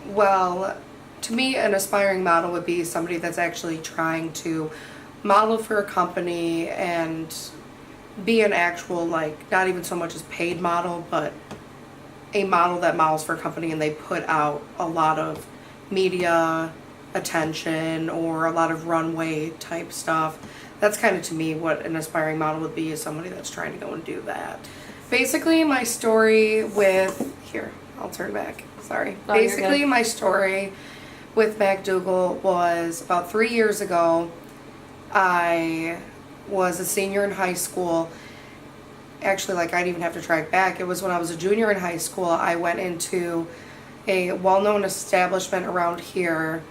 Well, to me, an aspiring model would be somebody that's actually trying to model for a company and be an actual, like, not even so much as paid model, but a model that models for a company and they put out a lot of media attention or a lot of runway type stuff. That's kind of to me what an aspiring model would be, is somebody that's trying to go and do that. Basically, my story with, here, I'll turn back, sorry. Oh, you're Basically, good. my story with MacDuggal was about 3 years ago. I was a senior in high school. Actually, like, I'd even have to track back. It was when I was a junior in high school. I went into a well-known establishment around here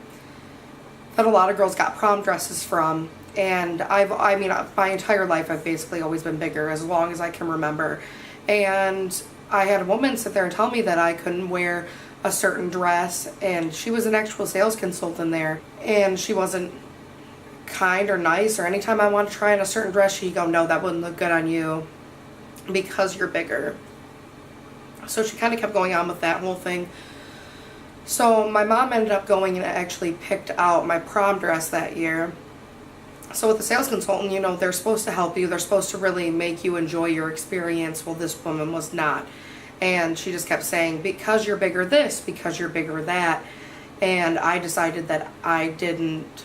that a lot of girls got prom dresses from. And I mean, my entire life I've basically always been bigger, as long as I can remember. And I had a woman sit there and tell me that I couldn't wear a certain dress, and she was an actual sales consultant there, and she wasn't kind or nice, or anytime I wanted to try on a certain dress, she'd go, no, that wouldn't look good on you because you're bigger. So she kind of kept going on with that whole thing. So my mom ended up going and actually picked out my prom dress that year. So with the sales consultant, you know, they're supposed to help you. They're supposed to really make you enjoy your experience. Well, this woman was not. And she just kept saying, because you're bigger this, because you're bigger that. And I decided that I didn't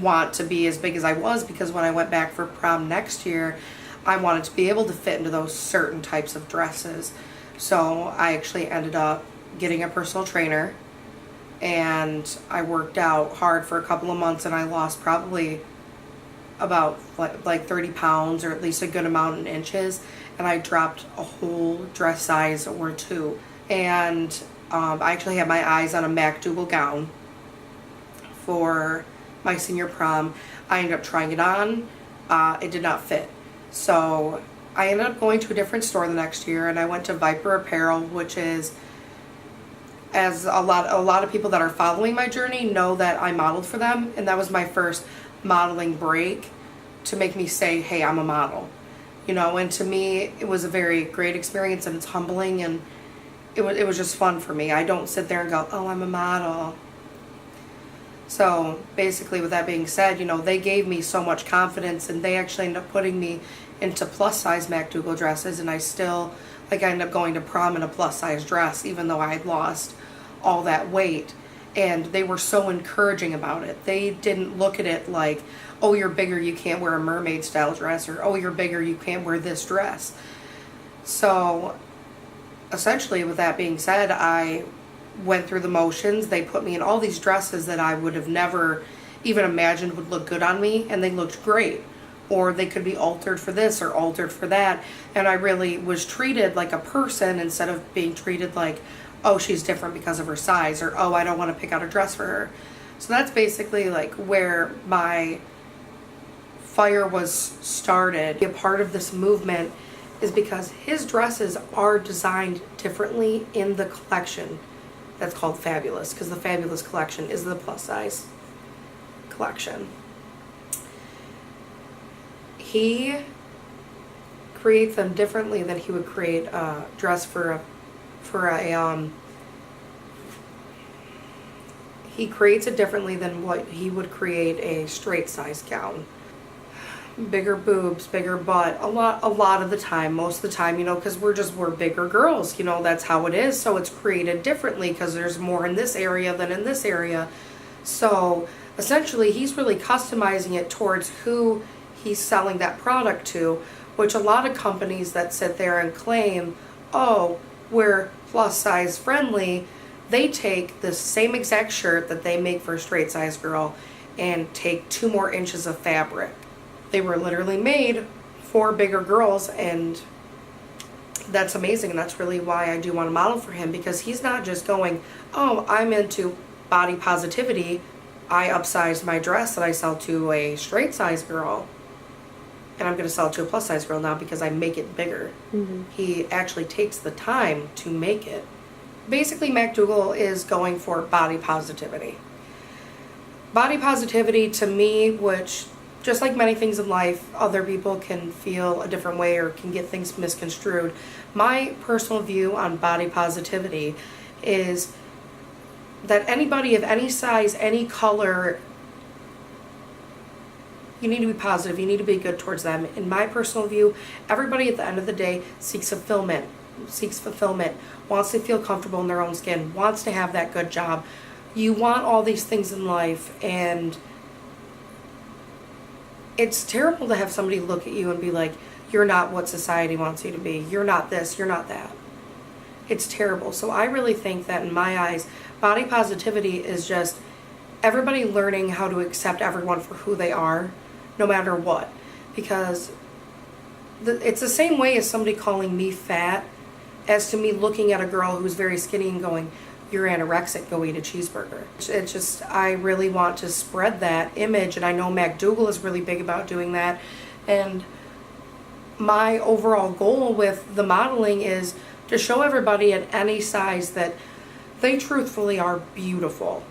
want to be as big as I was, because when I went back for prom next year, I wanted to be able to fit into those certain types of dresses. So I actually ended up getting a personal trainer, and I worked out hard for a couple of months, and I lost probably about like 30 pounds, or at least a good amount in inches, and I dropped a whole dress size or two. And I actually had my eyes on a MacDuggal gown for my senior prom. I ended up trying it on. It did not fit. So I ended up going to a different store the next year, and I went to Viper Apparel, which is, as a lot of people that are following my journey know, that I modeled for them, and that was my first modeling break to make me say, hey, I'm a model. You know, and to me, it was a very great experience, and it's humbling, and it was just fun for me. I don't sit there and go, oh, I'm a model. So basically, with that being said, you know, they gave me so much confidence, and they actually ended up putting me into plus size MacDuggal dresses, and I still, like, I ended up going to prom in a plus size dress, even though I had lost all that weight. And they were so encouraging about it. They didn't look at it like, oh, you're bigger, you can't wear a mermaid style dress, or oh, you're bigger, you can't wear this dress. So essentially, with that being said, I went through the motions. They put me in all these dresses that I would have never even imagined would look good on me, and they looked great. Or they could be altered for this or altered for that. And I really was treated like a person, instead of being treated like, oh, she's different because of her size, or oh, I don't want to pick out a dress for her. So that's basically like where my fire was started. A part of this movement is because his dresses are designed differently in the collection that's called Fabulous, because the Fabulous collection is the plus size collection. He creates them differently than he would create a dress he creates it differently than what he would create a straight size gown. Bigger boobs, bigger butt, a lot of the time, most of the time, you know, because we're bigger girls, you know, that's how it is. So it's created differently because there's more in this area than in this area. So essentially, he's really customizing it towards who he's selling that product to, which a lot of companies that sit there and claim, oh, we're plus size friendly, they take the same exact shirt that they make for a straight size girl and take 2 more inches of fabric. They were literally made for bigger girls, and that's amazing. And that's really why I do want to model for him, because he's not just going, oh, I'm into body positivity, I upsized my dress that I sell to a straight size girl, and I'm going to sell it to a plus size girl now because I make it bigger. Mm-hmm. He actually takes the time to make it. Basically, MacDuggal is going for body positivity. Body positivity, to me, which, just like many things in life, other people can feel a different way or can get things misconstrued. My personal view on body positivity is that anybody of any size, any color, you need to be positive. You need to be good towards them. In my personal view, everybody at the end of the day seeks fulfillment, wants to feel comfortable in their own skin, wants to have that good job. You want all these things in life, and it's terrible to have somebody look at you and be like, you're not what society wants you to be. You're not this, you're not that. It's terrible. So I really think that in my eyes, body positivity is just everybody learning how to accept everyone for who they are, no matter what. Because it's the same way as somebody calling me fat as to me looking at a girl who's very skinny and going, you're anorexic, go eat a cheeseburger. It's just, I really want to spread that image, and I know MacDuggal is really big about doing that. And my overall goal with the modeling is to show everybody at any size that they truthfully are beautiful.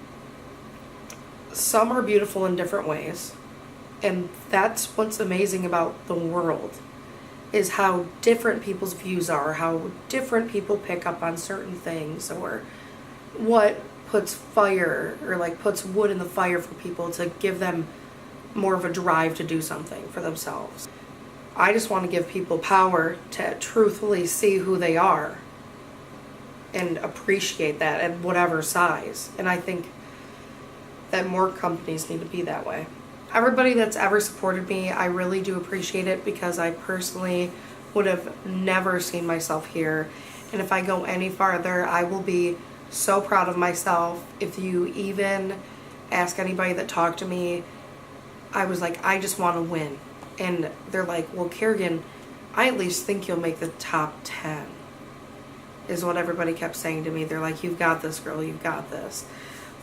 Some are beautiful in different ways. And that's what's amazing about the world, is how different people's views are, how different people pick up on certain things, or what puts fire, or like puts wood in the fire for people to give them more of a drive to do something for themselves. I just want to give people power to truthfully see who they are and appreciate that at whatever size. And I think that more companies need to be that way. Everybody that's ever supported me, I really do appreciate it, because I personally would have never seen myself here. And if I go any farther, I will be so proud of myself. If you even ask anybody that talked to me, I was like, I just want to win. And they're like, well, Karagen, I at least think you'll make the top 10, is what everybody kept saying to me. They're like, you've got this, girl, you've got this.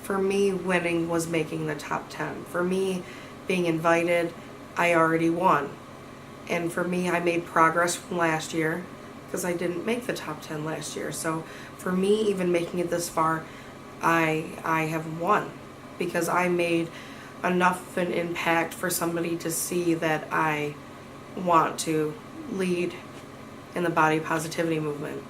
For me, winning was making the top 10. For me, being invited, I already won. And for me, I made progress from last year, because I didn't make the top 10 last year. So for me, even making it this far, I have won, because I made enough of an impact for somebody to see that I want to lead in the body positivity movement.